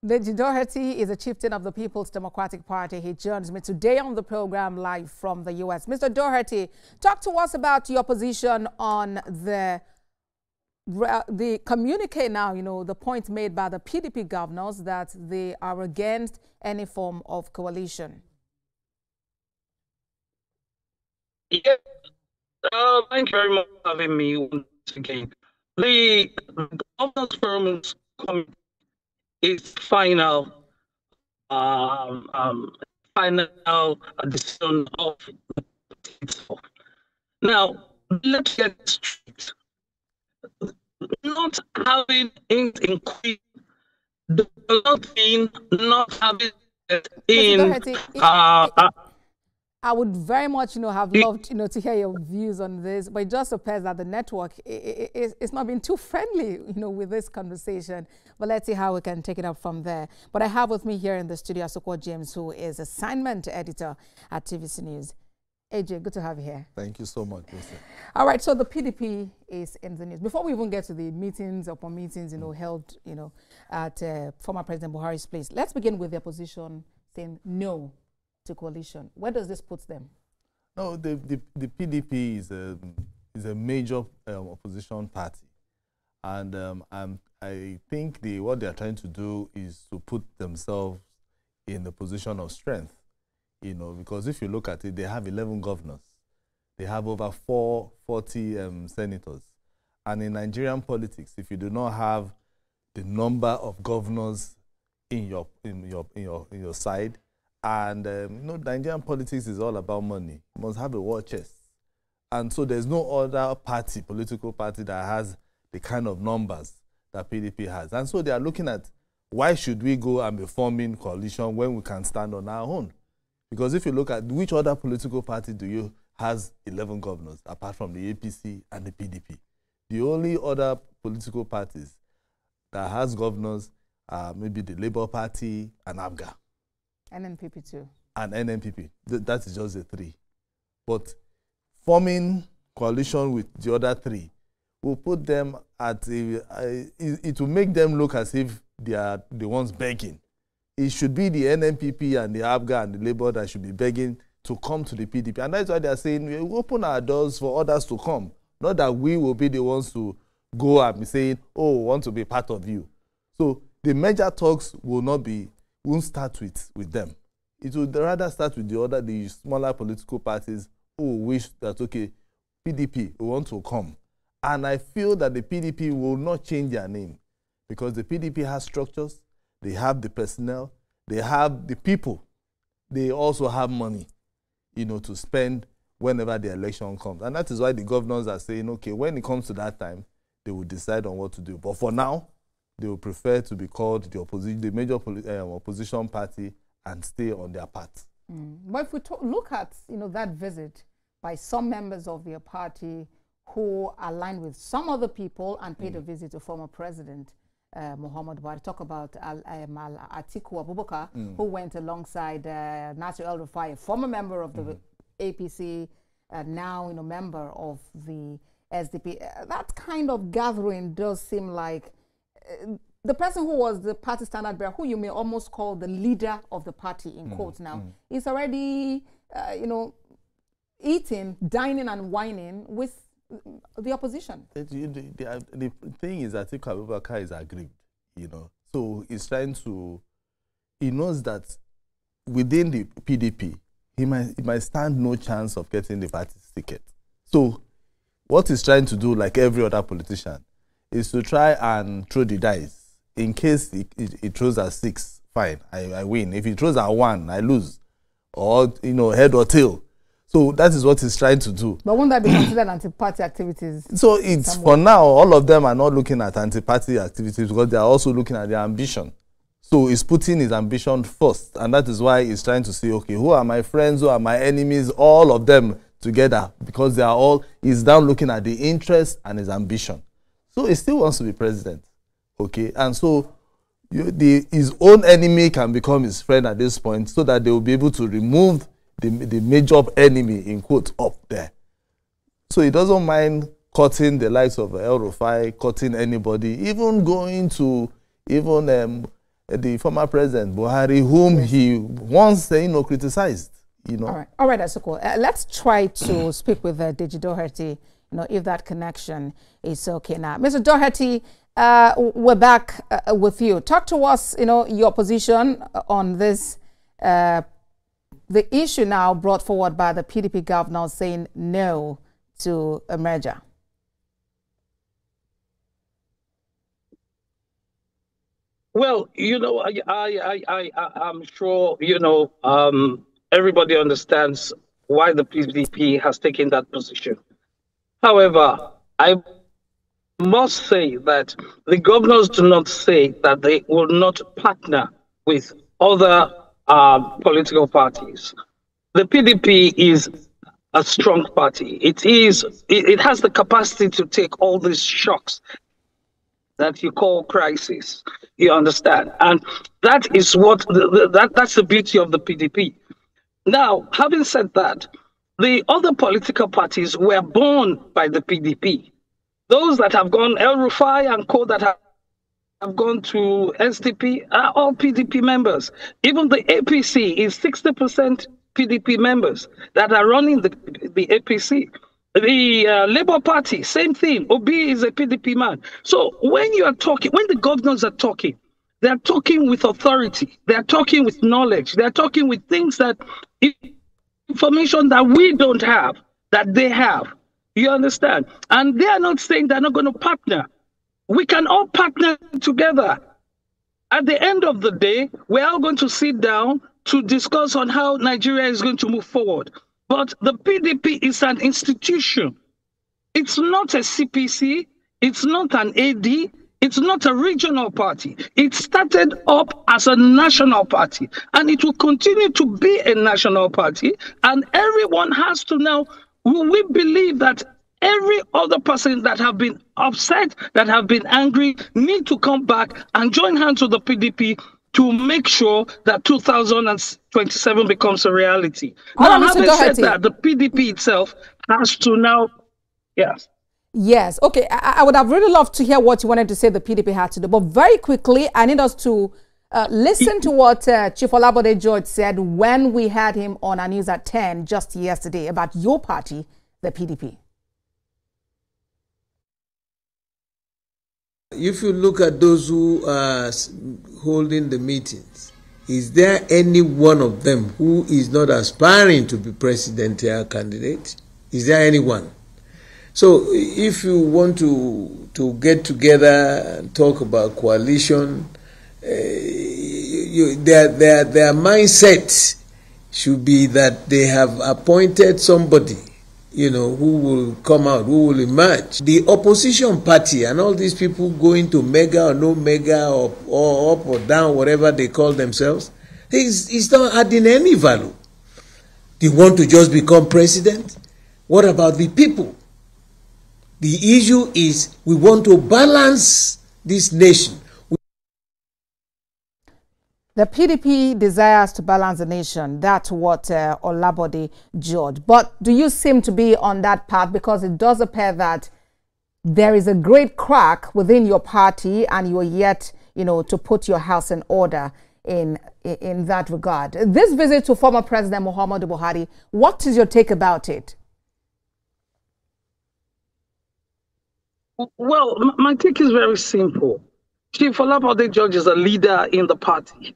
Deji Doherty is a chieftain of the People's Democratic Party. He joins me today on the program live from the U.S. Mr. Doherty, talk to us about your position on the communique now, the point made by the PDP governors that they are against any form of coalition. Yeah, thank you very much for having me once again. The governors' forum's committee is final decision of itself. Now, let's get this straight. Not having it increased, developing, not having it in. I would very much, have loved, to hear your views on this, but it just appears that the network it's not been too friendly, with this conversation. But let's see how we can take it up from there. But I have with me here in the studio Asokwa James, who is assignment editor at TVC News. AJ, good to have you here. Thank you so much, Lucy. All right, so the PDP is in the news. Before we even get to the meetings upon meetings, held, at former President Buhari's place, let's begin with the opposition saying no to coalition. Where does this put them? No, the PDP is a major opposition party, and I think what they are trying to do is to put themselves in the position of strength, because if you look at it, they have 11 governors, they have over 40 senators, and in Nigerian politics, if you do not have the number of governors in your side. And, Nigerian politics is all about money. You must have a war chest. And so there's no other political party that has the kind of numbers that PDP has. And so they are looking at why should we go and be forming coalition when we can stand on our own? Because if you look at which other political party has 11 governors, apart from the APC and the PDP. The only other political parties that has governors are maybe the Labour Party and ABGA. NNPP too. And NNPP. That is just the three. But forming coalition with the other three will put them at it will make them look as if they are the ones begging. It should be the NNPP and the ABGA and the Labour that should be begging to come to the PDP. And that's why they are saying we open our doors for others to come. Not that we will be the ones to go and be saying, oh, we want to be part of you. So the major talks won't start with them. It will rather start with the smaller political parties who wish that, okay, PDP, we want to come. And I feel that the PDP will not change their name because the PDP has structures, they have the personnel, they have the people. They also have money, to spend whenever the election comes. And that is why the governors are saying, okay, when it comes to that time, they will decide on what to do. But for now, they will prefer to be called the major opposition party and stay on their path. But if we look at that visit by some members of their party who aligned with some other people and paid a visit to former President Muhammad Buhari, talk about Atiku Abubakar, who went alongside Nasir El-Rufai, a former member of the APC, now member of the SDP. That kind of gathering does seem like the person who was the party standard bearer, who you may almost call the leader of the party, in quotes now, is already, eating, dining and wining with the opposition. The thing is that Atiku Abubakar is aggrieved, So he's trying to, he knows that within the PDP, he might stand no chance of getting the party's ticket. So what he's trying to do, like every other politician, is to try and throw the dice. In case he throws at 6, fine, I win. If he throws at 1, I lose. Or, head or tail. So that is what he's trying to do. But won't that be considered anti-party activities? So it's, for now, all of them are not looking at anti-party activities because they are also looking at their ambition. So he's putting his ambition first. And that is why he's trying to say, okay, who are my friends, who are my enemies, all of them together. Because they are all, he's now looking at the interest and his ambition. So he still wants to be president. Okay, and so his own enemy can become his friend at this point so that they will be able to remove the major enemy, in quotes, up there. So he doesn't mind cutting the likes of El-Rufai, cutting anybody, even going to the former president Buhari, whom he once criticized. All right, that's so cool. Let's try to speak with Deji Doherty, if that connection is okay now. Mr. Doherty, we're back with you. Talk to us, your position on this, the issue now brought forward by the PDP governor saying no to a merger. Well, I'm sure, everybody understands why the PDP has taken that position. However, I must say that the governors do not say that they will not partner with other political parties. The PDP is a strong party. It has the capacity to take all these shocks that you call crisis. You understand? And that is what that's the beauty of the PDP. Now, having said that, the other political parties were born by the PDP. Those that have gone, El Rufai and co that have gone to SDP are all PDP members. Even the APC is 60% PDP members that are running the APC. The Labour Party, same thing. Obi is a PDP man. So when you are talking, when the governors are talking, they are talking with authority. They are talking with knowledge. They are talking with things that, information that we don't have, that they have. You understand? And they are not saying they're not going to partner. We can all partner together. At the end of the day, we're all going to sit down to discuss on how Nigeria is going to move forward. But the PDP is an institution. It's not a CPC. It's not an AD. It's not a regional party. It started up as a national party, and it will continue to be a national party. And everyone has to now, we believe that every other person that have been upset, that have been angry, need to come back and join hands with the PDP to make sure that 2027 becomes a reality. Now, having said that, the PDP itself has to now, yes. Yes, okay. I would have really loved to hear what you wanted to say the PDP had to do. But very quickly, I need us to listen to what Chief Olabode George said when we had him on our news at 10 just yesterday about your party, the PDP. If you look at those who are holding the meetings, is there any one of them who is not aspiring to be presidential candidate? Is there anyone? So if you want to get together and talk about coalition, their mindset should be that they have appointed somebody, who will come out, who will emerge. The opposition party and all these people going to mega or no mega or up or down, whatever they call themselves, it's not adding any value. They want to just become president? What about the people? The issue is we want to balance this nation. The PDP desires to balance the nation. That's what Olabode George. But do you seem to be on that path? Because it does appear that there is a great crack within your party and you are yet, to put your house in order in that regard. This visit to former President Muhammadu Buhari, what is your take about it? Well, my take is very simple. Chief Olabode George is a leader in the party.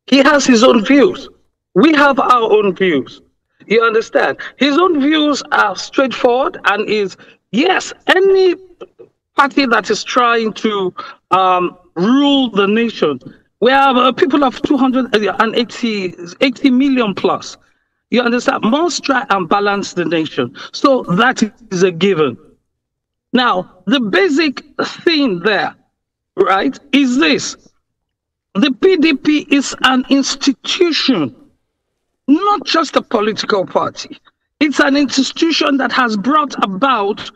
He has his own views. We have our own views. You understand? His own views are straightforward and is, yes, any party that is trying to rule the nation. We have people of 280 million plus. You understand? Must try and balance the nation. So that is a given. Now, the basic thing there, right, is this. The PDP is an institution, not just a political party. It's an institution that has brought about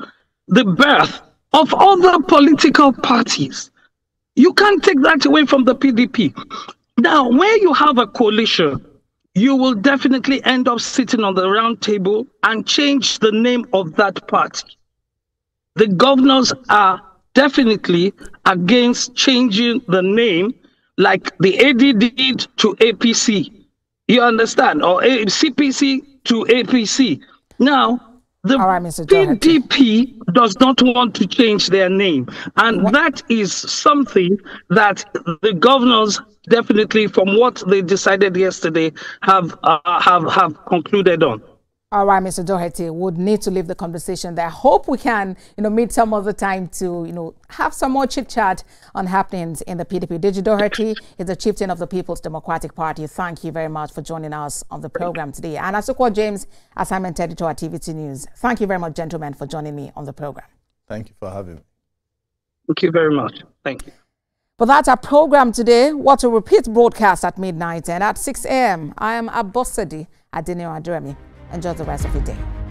the birth of other political parties. You can't take that away from the PDP. Now, where you have a coalition, you will definitely end up sitting on the round table and change the name of that party. The governors are definitely against changing the name. like the AD did to APC. You understand? Or CPC to APC. Now, the right, Mr. Doherty. PDP does not want to change their name. And that is something that the governors definitely, from what they decided yesterday, have concluded on. All right, Mr. Doherty, would need to leave the conversation there. Hope we can, meet some other time to, have some more chit-chat on happenings in the PDP. Deji Doherty is the chieftain of the People's Democratic Party. Thank you very much for joining us on the program today. And Asukwa James, assignment editor at TVC News. Thank you very much, gentlemen, for joining me on the program. Thank you for having me. Thank you very much. Thank you. But that's our program today. What a repeat broadcast at midnight and at 6 a.m. I am Abosadi Adenio Adremi. Enjoy the rest of your day.